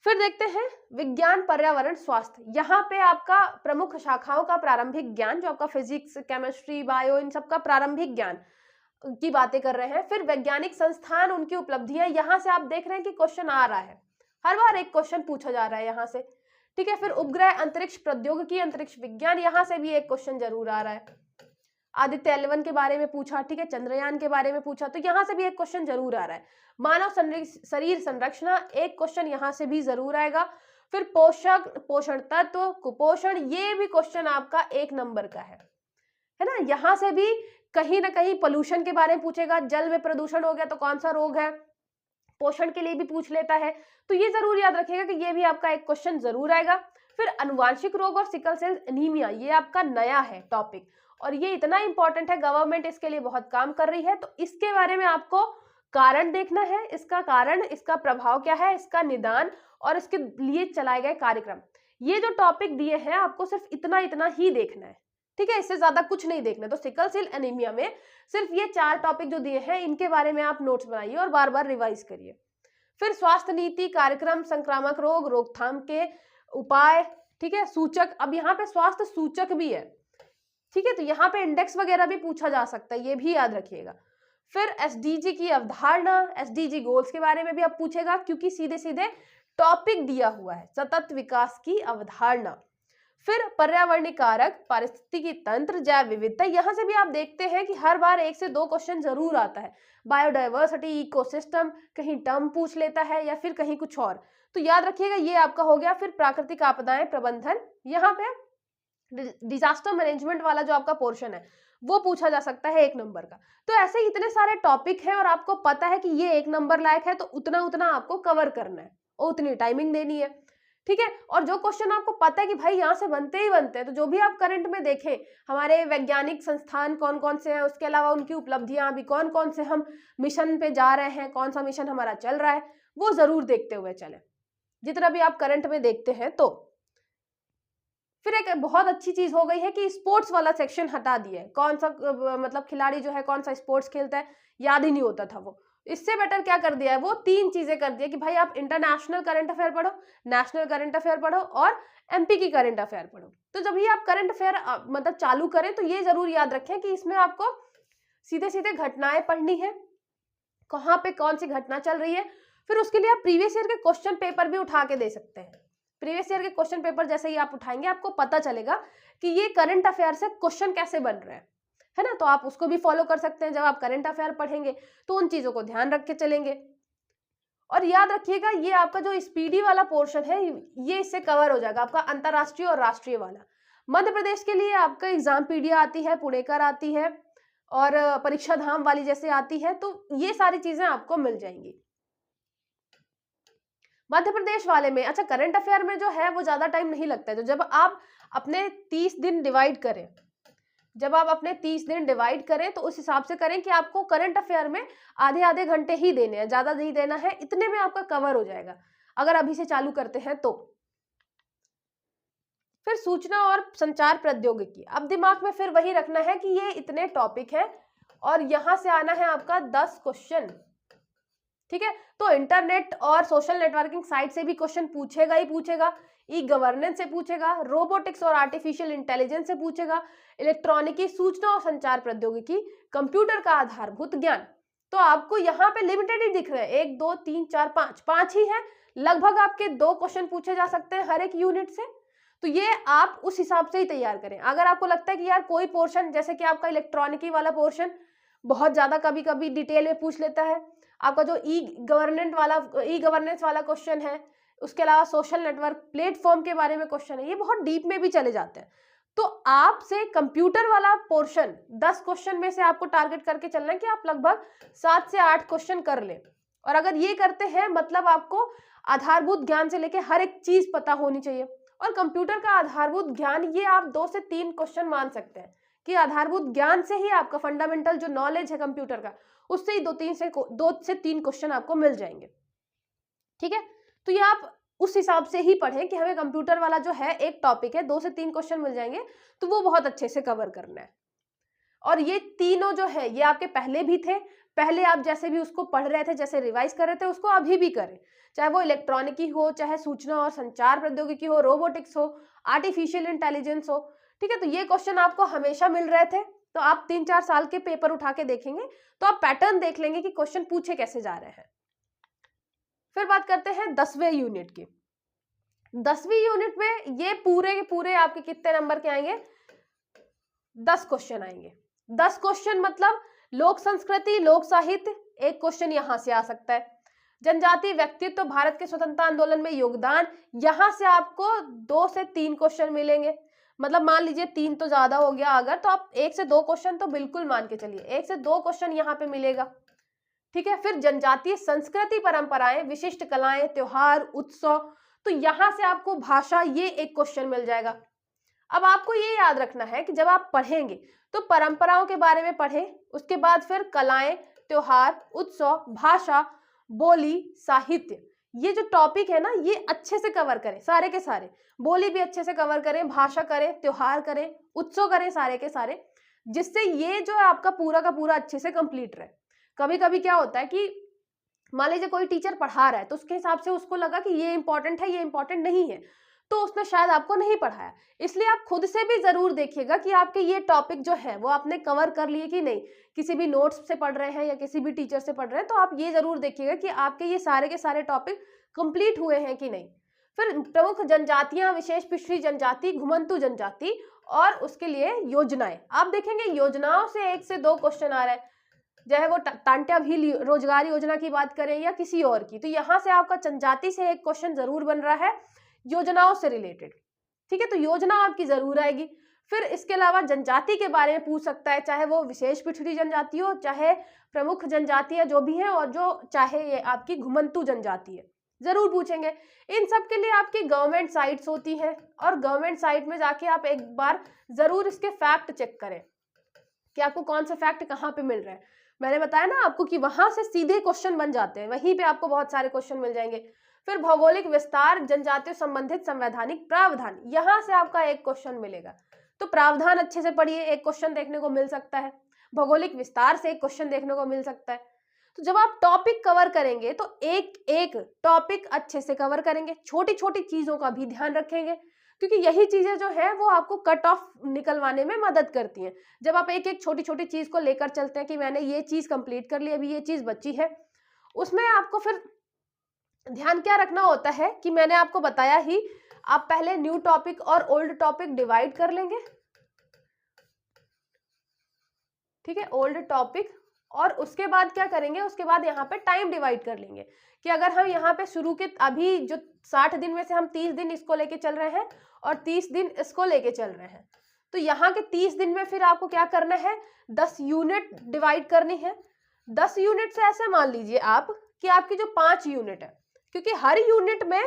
फिर देखते हैं विज्ञान, पर्यावरण, स्वास्थ्य। यहाँ पे आपका प्रमुख शाखाओं का प्रारंभिक ज्ञान, जो आपका फिजिक्स, केमिस्ट्री, बायो, इन सब का प्रारंभिक ज्ञान की बातें कर रहे हैं। फिर वैज्ञानिक संस्थान, उनकी उपलब्धियां, यहाँ से आप देख रहे हैं कि क्वेश्चन आ रहा है, हर बार एक क्वेश्चन पूछा जा रहा है यहाँ से, ठीक है। फिर उपग्रह, अंतरिक्ष प्रौद्योगिकी, अंतरिक्ष विज्ञान, यहाँ से भी एक क्वेश्चन जरूर आ रहा है। आदित्य L1 के बारे में पूछा, ठीक है, चंद्रयान के बारे में पूछा, तो यहाँ से भी एक क्वेश्चन जरूर आ रहा है। मानव शरीर संरचना, एक क्वेश्चन यहाँ से भी जरूर आएगा। फिर पोषक, पोषण तत्व, कुपोषण, ये भी क्वेश्चन आपका 1 नंबर का है ना। यहाँ से भी कहीं ना कहीं पोल्यूशन के बारे में पूछेगा, जल में प्रदूषण हो गया तो कौन सा रोग है, पोषण के लिए भी पूछ लेता है, तो ये जरूर याद रखिएगा कि ये भी आपका एक क्वेश्चन जरूर आएगा। फिर अनुवांशिक रोग और सिकल सेल एनीमिया, ये आपका नया है टॉपिक और ये इतना इंपॉर्टेंट है, गवर्नमेंट इसके लिए बहुत काम कर रही है, तो इसके बारे में आपको कारण देखना है, इसका कारण, इसका प्रभाव क्या है, इसका निदान और इसके लिए चलाए गए कार्यक्रम। ये जो टॉपिक दिए हैं आपको सिर्फ इतना इतना ही देखना है, ठीक है, इससे ज्यादा कुछ नहीं देखना। तो सिकल सेल एनीमिया में सिर्फ ये 4 टॉपिक जो दिए हैं इनके बारे में आप नोट्स बनाइए और बार बार रिवाइज करिए। फिर स्वास्थ्य नीति, कार्यक्रम, संक्रामक रोग, रोकथाम के उपाय, ठीक है, सूचक, अब यहाँ पे स्वास्थ्य सूचक भी है, ठीक है, तो यहाँ पे इंडेक्स वगैरह भी पूछा जा सकता है, ये भी याद रखिएगा। फिर SDG की अवधारणा, SDG गोल्स के बारे में भी अब पूछेगा, क्योंकि सीधे सीधे टॉपिक दिया हुआ है, सतत विकास की अवधारणा। फिर पर्यावरणीय कारक, पारिस्थितिकी तंत्र, जैव विविधता, यहाँ से भी आप देखते हैं कि हर बार 1 से 2 क्वेश्चन जरूर आता है। बायोडाइवर्सिटी, इकोसिस्टम, कहीं टर्म पूछ लेता है या फिर कहीं कुछ और, तो याद रखिएगा ये आपका हो गया। फिर प्राकृतिक आपदाएं प्रबंधन, यहाँ पे डिजास्टर मैनेजमेंट वाला जो आपका पोर्शन है वो पूछा जा सकता है 1 नंबर का। तो ऐसे इतने सारे टॉपिक हैं और आपको पता है कि ये 1 नंबर लायक है, तो उतना उतना आपको कवर करना है और उतनी टाइमिंग देनी है, ठीक है। और जो क्वेश्चन आपको पता है कि भाई यहाँ से बनते ही बनते हैं, तो जो भी आप करंट में देखें, हमारे वैज्ञानिक संस्थान कौन कौन से हैं, उसके अलावा उनकी उपलब्धियां, अभी कौन कौन से हम मिशन पे जा रहे हैं, कौन सा मिशन हमारा चल रहा है, वो जरूर देखते हुए चले, जितना भी आप करंट में देखते हैं। तो फिर एक बहुत अच्छी चीज हो गई है कि स्पोर्ट्स वाला सेक्शन हटा दिया है, कौन सा मतलब खिलाड़ी जो है कौन सा स्पोर्ट्स खेलता है याद ही नहीं होता था वो, इससे बेटर क्या कर दिया है, वो 3 चीजें कर दिया कि भाई आप इंटरनेशनल करंट अफेयर पढ़ो, नेशनल करंट अफेयर पढ़ो और MP की करंट अफेयर पढ़ो। तो जब ये आप करंट अफेयर मतलब चालू करें तो ये जरूर याद रखें कि इसमें आपको सीधे सीधे घटनाएं पढ़नी है, कहाँ पे कौन सी घटना चल रही है। फिर उसके लिए आप प्रीवियस ईयर के क्वेश्चन पेपर भी उठा के दे सकते हैं। प्रीवियस ईयर के क्वेश्चन पेपर जैसे ही आप उठाएंगे आपको पता चलेगा कि ये करंट अफेयर से क्वेश्चन कैसे बन रहे हैं, है ना, तो आप उसको भी फॉलो कर सकते हैं। जब आप करंट अफेयर पढ़ेंगे तो उन चीजों को ध्यान रख के चलेंगे। और याद रखिएगा ये आपका जो स्पीडी वाला पोर्शन है ये इससे कवर हो जाएगा, आपका अंतरराष्ट्रीय और राष्ट्रीय वाला। मध्य प्रदेश के लिए आपका एग्जामपीडिया आती है, पुणेकर आती है और परीक्षा धाम वाली जैसे आती है, तो ये सारी चीजें आपको मिल जाएंगी मध्य प्रदेश वाले में। अच्छा, करंट अफेयर में जो है वो ज्यादा टाइम नहीं लगता है, तो जब आप अपने 30 दिन डिवाइड करें, जब आप अपने 30 दिन डिवाइड करें तो उस हिसाब से करें कि आपको करंट अफेयर में आधे आधे घंटे ही देने हैं, ज्यादा नहीं देना है, इतने में आपका कवर हो जाएगा अगर अभी से चालू करते हैं तो। फिर सूचना और संचार प्रौद्योगिकी, अब दिमाग में फिर वही रखना है कि ये इतने टॉपिक हैं और यहां से आना है आपका 10 क्वेश्चन, ठीक है, तो इंटरनेट और सोशल नेटवर्किंग साइट से भी क्वेश्चन पूछेगा ही पूछेगा, ई गवर्नेंस से पूछेगा, रोबोटिक्स और आर्टिफिशियल इंटेलिजेंस से पूछेगा, इलेक्ट्रॉनिकी, सूचना और संचार प्रौद्योगिकी, कंप्यूटर का आधारभूत ज्ञान। तो आपको यहाँ पे लिमिटेड ही दिख रहे हैं, 1 2 3 4 5, 5 ही है, लगभग आपके 2 क्वेश्चन पूछे जा सकते हैं हर एक यूनिट से। तो ये आप उस हिसाब से ही तैयार करें। अगर आपको लगता है कि यार कोई पोर्शन, जैसे कि आपका इलेक्ट्रॉनिकी वाला पोर्शन बहुत ज्यादा कभी कभी डिटेल में पूछ लेता है, आपका जो ई गवर्नेंस वाला क्वेश्चन है, उसके अलावा सोशल नेटवर्क प्लेटफॉर्म के बारे में क्वेश्चन है, ये बहुत डीप में भी चले जाते हैं। तो आपसे कंप्यूटर वाला पोर्शन 10 क्वेश्चन में से आपको टारगेट करके चलना है कि आप लगभग 7 से 8 क्वेश्चन कर लें। और अगर ये करते हैं, मतलब आपको आधारभूत ज्ञान से लेके हर एक चीज पता होनी चाहिए। और कंप्यूटर का आधारभूत ज्ञान, ये आप 2 से 3 क्वेश्चन मान सकते हैं कि आधारभूत ज्ञान से ही आपका फंडामेंटल जो नॉलेज है कंप्यूटर का, उससे ही 2 से 3 क्वेश्चन आपको मिल जाएंगे। ठीक है, तो ये आप उस हिसाब से ही पढ़ें कि हमें कंप्यूटर वाला जो है एक टॉपिक है, 2 से 3 क्वेश्चन मिल जाएंगे, तो वो बहुत अच्छे से कवर करना है। और ये तीनों जो है ये आपके पहले भी थे, पहले आप जैसे भी उसको पढ़ रहे थे, जैसे रिवाइज कर रहे थे, उसको अभी भी करें, चाहे वो इलेक्ट्रॉनिकी हो, चाहे सूचना और संचार प्रौद्योगिकी हो, रोबोटिक्स हो, आर्टिफिशियल इंटेलिजेंस हो। ठीक है, तो ये क्वेश्चन आपको हमेशा मिल रहे थे, तो आप 3-4 साल के पेपर उठा के देखेंगे तो आप पैटर्न देख लेंगे कि क्वेश्चन पूछे कैसे जा रहे हैं। फिर बात करते हैं 10वें यूनिट की। 10वीं यूनिट में ये पूरे के पूरे आपके कितने नंबर के आएंगे? 10 क्वेश्चन आएंगे। 10 क्वेश्चन मतलब लोक संस्कृति, लोक साहित्य, एक क्वेश्चन यहां से आ सकता है। जनजातीय व्यक्तित्व, भारत के स्वतंत्रता आंदोलन में योगदान, यहां से आपको 2 से 3 क्वेश्चन मिलेंगे। मतलब मान लीजिए 3 तो ज्यादा हो गया, अगर तो आप 1 से 2 क्वेश्चन तो बिल्कुल मान के चलिए, 1 से 2 क्वेश्चन यहाँ पे मिलेगा। ठीक है, फिर जनजातीय संस्कृति, परंपराएं, विशिष्ट कलाएं, त्योहार, उत्सव, तो यहां से आपको भाषा, ये एक क्वेश्चन मिल जाएगा। अब आपको ये याद रखना है कि जब आप पढ़ेंगे तो परंपराओं के बारे में पढ़ें, उसके बाद फिर कलाएं, त्योहार, उत्सव, भाषा, बोली, साहित्य, ये जो टॉपिक है ना, ये अच्छे से कवर करें सारे के सारे। बोली भी अच्छे से कवर करें, भाषा करें, त्योहार करें, उत्सव करें, सारे के सारे, जिससे ये जो है आपका पूरा का पूरा अच्छे से कंप्लीट रहे। कभी कभी क्या होता है कि मान लीजिए कोई टीचर पढ़ा रहा है तो उसके हिसाब से उसको लगा कि ये इंपॉर्टेंट है, ये इंपॉर्टेंट नहीं है, तो उसने शायद आपको नहीं पढ़ाया। इसलिए आप खुद से भी जरूर देखिएगा कि आपके ये टॉपिक जो है वो आपने कवर कर लिए कि नहीं। किसी भी नोट्स से पढ़ रहे हैं या किसी भी टीचर से पढ़ रहे हैं, तो आप ये जरूर देखिएगा कि आपके ये सारे के सारे टॉपिक कंप्लीट हुए हैं कि नहीं। फिर प्रमुख जनजातियां, विशेष पिछड़ी जनजाति, घुमंतू जनजाति, और उसके लिए योजनाएं, आप देखेंगे योजनाओं से 1 से 2 क्वेश्चन आ रहे हैं, चाहे वो टांट्या भील रोजगार योजना की बात करें या किसी और की, तो यहाँ से आपका जनजाति से एक क्वेश्चन जरूर बन रहा है योजनाओं से रिलेटेड। ठीक है, तो योजना आपकी जरूर आएगी। फिर इसके अलावा जनजाति के बारे में पूछ सकता है, चाहे वो विशेष पिछड़ी जनजाति हो, चाहे प्रमुख जनजातियां जो भी हैं, और जो चाहे ये आपकी घुमंतू जनजाति है, जरूर पूछेंगे। इन सब के लिए आपकी गवर्नमेंट साइट्स होती है, और गवर्नमेंट साइट में जाके आप एक बार जरूर इसके फैक्ट चेक करें कि आपको कौन से फैक्ट कहाँ पे मिल रहे हैं। मैंने बताया ना आपको कि वहां से सीधे क्वेश्चन बन जाते हैं, वहीं पे आपको बहुत सारे क्वेश्चन मिल जाएंगे। फिर भौगोलिक विस्तार, जनजातियों संबंधित संवैधानिक प्रावधान, यहां से आपका एक क्वेश्चन मिलेगा। तो प्रावधान अच्छे से पढ़िए, एक क्वेश्चन देखने को मिल सकता है। भौगोलिक विस्तार से एक क्वेश्चन देखने को मिल सकता है। तो जब आप टॉपिक कवर करेंगे तो एक एक टॉपिक अच्छे से कवर करेंगे, छोटी छोटी चीजों का भी ध्यान रखेंगे, क्योंकि यही चीजें जो है वो आपको कट ऑफ निकलवाने में मदद करती हैं। जब आप एक एक छोटी छोटी चीज को लेकर चलते हैं कि मैंने ये चीज कंप्लीट कर ली, अभी ये चीज बची है, उसमें आपको फिर ध्यान क्या रखना होता है कि मैंने आपको बताया ही, आप पहले न्यू टॉपिक और ओल्ड टॉपिक डिवाइड कर लेंगे। ठीक है, ओल्ड टॉपिक, और उसके बाद क्या करेंगे, उसके बाद यहाँ पे टाइम डिवाइड कर लेंगे कि अगर हम यहाँ पे शुरू के अभी जो 60 दिन में से हम 30 दिन इसको लेके चल रहे हैं और 30 दिन इसको लेके चल रहे हैं, तो यहाँ के 30 दिन में फिर आपको क्या करना है, 10 यूनिट डिवाइड करनी है। 10 यूनिट से ऐसे मान लीजिए आप कि आपकी जो 5 यूनिट है, क्योंकि हर यूनिट में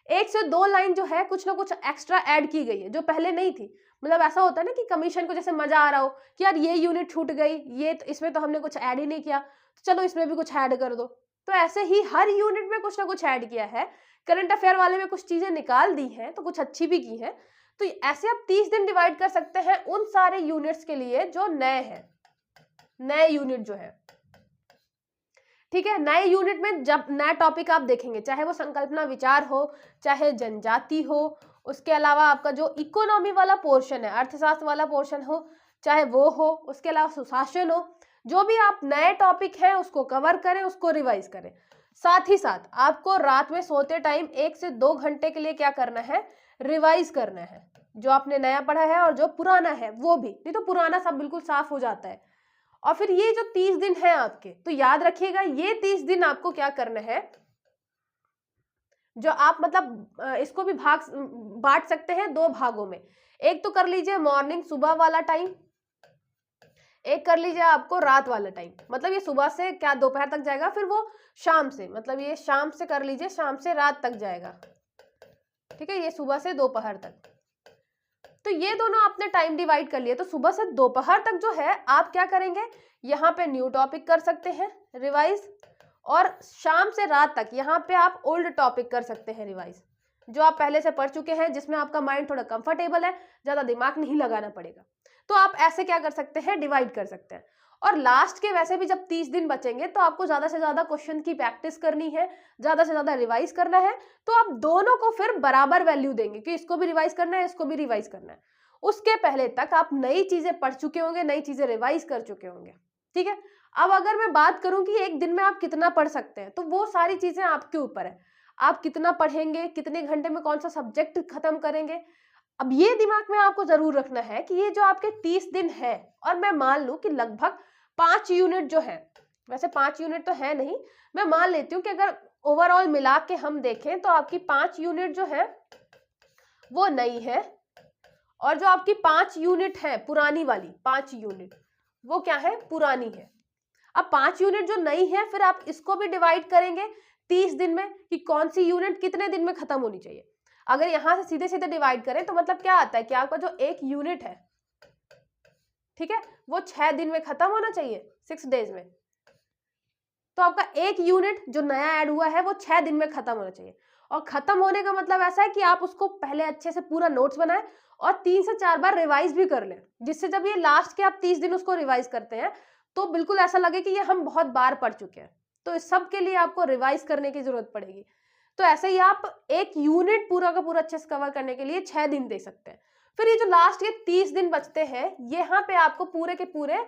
1 से 2 लाइन जो है कुछ ना कुछ एक्स्ट्रा ऐड की गई है जो पहले नहीं थी। मतलब ऐसा होता है ना कि कमीशन को जैसे मजा आ रहा हो कि यार ये यूनिट छूट गई, ये तो इसमें तो हमने कुछ ऐड ही नहीं किया, तो चलो इसमें भी कुछ ऐड कर दो। तो ऐसे ही हर यूनिट में कुछ ना कुछ ऐड किया है। करंट अफेयर वाले में कुछ चीजें निकाल दी हैं तो कुछ अच्छी भी की है। तो ऐसे आप 30 दिन डिवाइड कर सकते हैं उन सारे यूनिट्स के लिए जो नए हैं, नए यूनिट जो है। ठीक है। नए यूनिट में जब नया टॉपिक आप देखेंगे, चाहे वो संकल्पना विचार हो, चाहे जनजाति हो, उसके अलावा आपका जो इकोनॉमी वाला पोर्शन है, अर्थशास्त्र वाला पोर्शन हो, चाहे वो हो, उसके अलावा सुशासन हो, जो भी आप नए टॉपिक हैं उसको कवर करें, उसको रिवाइज करें। साथ ही साथ आपको रात में सोते टाइम 1 से 2 घंटे के लिए क्या करना है, रिवाइज करना है, जो आपने नया पढ़ा है और जो पुराना है वो भी, नहीं तो पुराना सब बिल्कुल साफ हो जाता है। और फिर ये जो 30 दिन है आपके, तो याद रखिएगा ये 30 दिन आपको क्या करना है, जो आप मतलब इसको भी बांट सकते हैं 2 भागों में। एक तो कर लीजिए मॉर्निंग सुबह वाला टाइम, एक कर लीजिए आपको रात वाला टाइम। मतलब ये सुबह से क्या दोपहर तक जाएगा, फिर वो शाम से, मतलब ये शाम से कर लीजिए, शाम से रात तक जाएगा। ठीक है, ये सुबह से दोपहर तक। तो ये दोनों आपने टाइम डिवाइड कर लिए। तो सुबह से दोपहर तक जो है आप क्या करेंगे, यहाँ पे न्यू टॉपिक कर सकते हैं रिवाइज, और शाम से रात तक यहाँ पे आप ओल्ड टॉपिक कर सकते हैं रिवाइज, जो आप पहले से पढ़ चुके हैं, जिसमें आपका माइंड थोड़ा कंफर्टेबल है, ज्यादा दिमाग नहीं लगाना पड़ेगा। तो आप ऐसे क्या कर सकते हैं, डिवाइड कर सकते हैं। और लास्ट के वैसे भी जब 30 दिन बचेंगे तो आपको ज्यादा से ज्यादा क्वेश्चन की प्रैक्टिस करनी है, ज्यादा से ज्यादा रिवाइज करना है। तो आप दोनों को फिर बराबर वैल्यू देंगे कि इसको भी रिवाइज करना है, इसको भी रिवाइज करना है। उसके पहले तक आप नई चीजें पढ़ चुके होंगे, नई चीजें रिवाइज कर चुके होंगे। ठीक है। अब अगर मैं बात करूं कि एक दिन में आप कितना पढ़ सकते हैं, तो वो सारी चीजें आपके ऊपर है। आप कितना पढ़ेंगे, कितने घंटे में कौन सा सब्जेक्ट खत्म करेंगे। अब ये दिमाग में आपको जरूर रखना है कि ये जो आपके 30 दिन है, और मैं मान लूं कि लगभग 5 यूनिट जो है, वैसे 5 यूनिट तो है नहीं, मैं मान लेती हूँ कि अगर ओवरऑल मिला के हम देखें तो आपकी 5 यूनिट जो है वो नई है, और जो आपकी 5 यूनिट है पुरानी वाली 5 यूनिट, वो क्या है, पुरानी है। अब 5 यूनिट जो नई है, फिर आप इसको भी डिवाइड करेंगे 30 दिन में कि कौन सी यूनिट कितने दिन में खत्म होनी चाहिए। अगर यहां से सीधे सीधे डिवाइड करें तो मतलब क्या आता है कि आपका जो एक यूनिट है, ठीक है, वो 6 दिन में खत्म होना चाहिए, 6 डेज में। तो आपका एक यूनिट जो नया ऐड हुआ है वो 6 दिन में खत्म होना चाहिए। और खत्म होने का मतलब ऐसा है कि आप उसको पहले अच्छे से पूरा नोट्स बनाएं और 3 से 4 बार रिवाइज भी कर लें, जिससे जब ये लास्ट के आप 30 दिन उसको रिवाइज करते हैं तो बिल्कुल ऐसा लगे कि ये हम बहुत बार पढ़ चुके हैं। तो इस सब के लिए आपको रिवाइज करने की जरूरत पड़ेगी। तो ऐसे ही आप एक यूनिट पूरा का पूरा अच्छे से कवर करने के लिए 6 दिन दे सकते हैं। फिर ये जो लास्ट के 30 दिन बचते हैं, यहाँ पे आपको पूरे के पूरे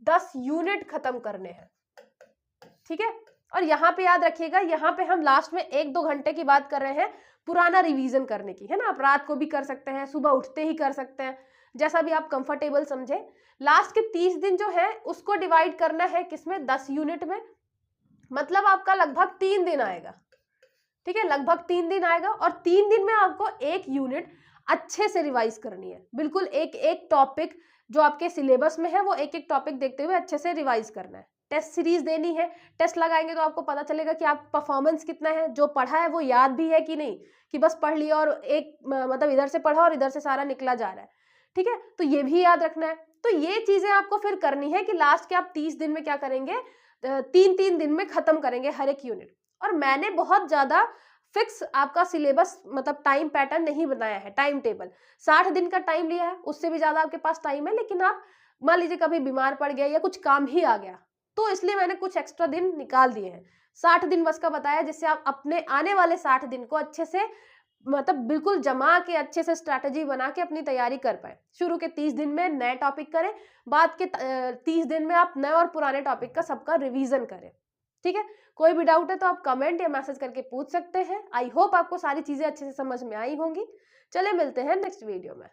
10 यूनिट खत्म करने हैं। ठीक है। और यहाँ पे याद रखिएगा, यहाँ पे हम लास्ट में 1-2 घंटे की बात कर रहे हैं पुराना रिवीजन करने की, है ना। आप रात को भी कर सकते हैं, सुबह उठते ही कर सकते हैं, जैसा भी आप कंफर्टेबल समझे। लास्ट के 30 दिन जो है उसको डिवाइड करना है किसमें, 10 यूनिट में। मतलब आपका लगभग 3 दिन आएगा। ठीक है, लगभग 3 दिन आएगा, और 3 दिन में आपको एक यूनिट अच्छे से रिवाइज करनी है। बिल्कुल एक एक टॉपिक जो आपके सिलेबस में है वो एक एक टॉपिक देखते हुए अच्छे से रिवाइज करना है। टेस्ट सीरीज देनी है, टेस्ट लगाएंगे तो आपको पता चलेगा कि आप परफॉर्मेंस कितना है, जो पढ़ा है वो याद भी है कि नहीं, कि बस पढ़ लिया और एक मतलब इधर से पढ़ा और इधर से सारा निकला जा रहा है। ठीक है, तो ये भी याद रखना है। तो ये चीजें आपको फिर करनी है कि लास्ट के आप 30 दिन में क्या करेंगे, 3-3 दिन में खत्म करेंगे हर एक यूनिट। और मैंने बहुत ज्यादा फिक्स आपका सिलेबस मतलब टाइम पैटर्न नहीं बनाया है, टाइम टेबल 60 दिन का टाइम लिया है, उससे भी ज्यादा आपके पास टाइम है। लेकिन आप मान लीजिए कभी बीमार पड़ गया या कुछ काम ही आ गया, तो इसलिए मैंने कुछ एक्स्ट्रा दिन निकाल दिए हैं। 60 दिन बस का बताया, जिससे आप अपने आने वाले 60 दिन को अच्छे से मतलब बिल्कुल जमा के अच्छे से स्ट्रैटेजी बना के अपनी तैयारी कर पाए। शुरू के 30 दिन में नए टॉपिक करें, बाद के 30 दिन में आप नए और पुराने टॉपिक का सबका रिवीजन करें। ठीक है, कोई भी डाउट है तो आप कमेंट या मैसेज करके पूछ सकते हैं। आई होप आपको सारी चीजें अच्छे से समझ में आई होंगी। चले मिलते हैं नेक्स्ट वीडियो में।